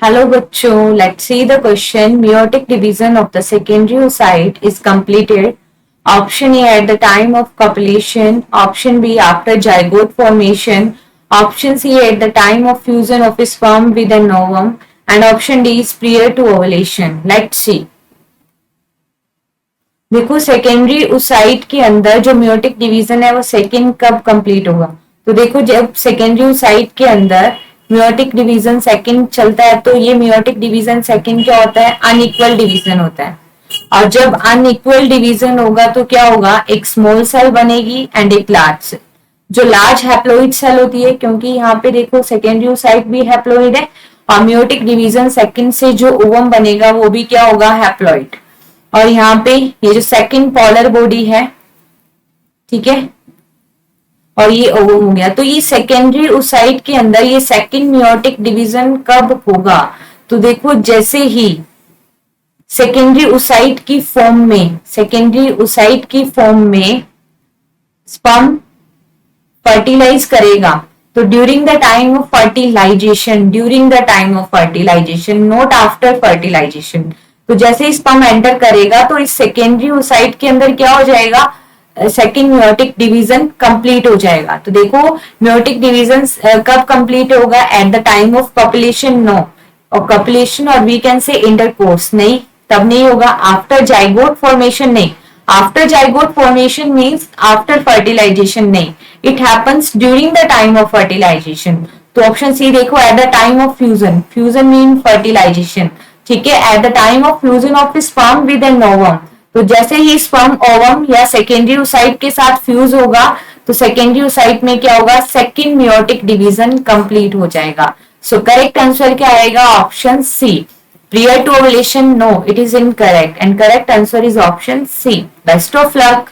Hello बच्चों, let's see the question. Meiotic division of the secondary oocyte is completed. Option A at the time of copulation, option B after zygote formation, option C at the time of fusion of sperm with an ovum, and option D is prior to ovulation. Let's see. देखो secondary oocyte के अंदर जो meiotic division है वो second कब complete होगा। तो देखो जब सेकेंडरी oocyte के अंदर मियोटिक डिवीजन सेकंड चलता है तो ये मियोटिक डिवीजन सेकंड क्या होता है, अनइक्वल डिवीजन होता है। और जब अनइक्वल डिवीजन होगा तो क्या होगा, एक स्मॉल सेल बनेगी एंड एक लार्ज सेल। जो लार्ज हैप्लोइड सेल होती है, क्योंकि यहाँ पे देखो सेकेंडरी oocyte भी हैप्लोइड है और मियोटिक डिवीजन सेकंड से जो ओवम बनेगा वो भी क्या होगा, हैप्लोइड। और यहाँ पे ये जो सेकंड पोलर बॉडी है, ठीक है, और ये ओवम हो गया। तो ये सेकेंडरी oocyte के अंदर ये सेकंड मियोटिक डिवीजन कब होगा। तो देखो जैसे ही सेकेंडरी oocyte की फॉर्म में स्पर्म फर्टिलाइज करेगा, तो during the time of fertilization, not after fertilization. तो ही स्पर्म एंटर करेगा तो इस सेकेंडरी oocyte के अंदर क्या हो जाएगा, सेकेंड मियोटिक डिवीजन कंप्लीट हो जाएगा। तो देखो मियोटिक डिवीजन कब कंप्लीट होगा, at the time of copulation, no, और कॉपुलेशन और वी कैन से इंटरकोर्स नहीं, तब नहीं होगा। आफ्टर जाइगोट फॉर्मेशन नहीं, after zygote formation means after fertilisation नहीं, it happens during the time of fertilisation. तो ऑप्शन सी देखो, at the time of fusion mean fertilisation, ठीक है, at the time of fusion of sperm with an ovum. तो जैसे ही sperm ovum या secondary oocyte के साथ फ्यूज होगा तो सेकेंडरी oocyte में क्या होगा, सेकेंड मियोटिक डिवीजन कंप्लीट हो जाएगा। सो करेक्ट आंसर क्या आएगा, option C, prior to ovulation. No, it is incorrect and correct answer is option C. Best of luck.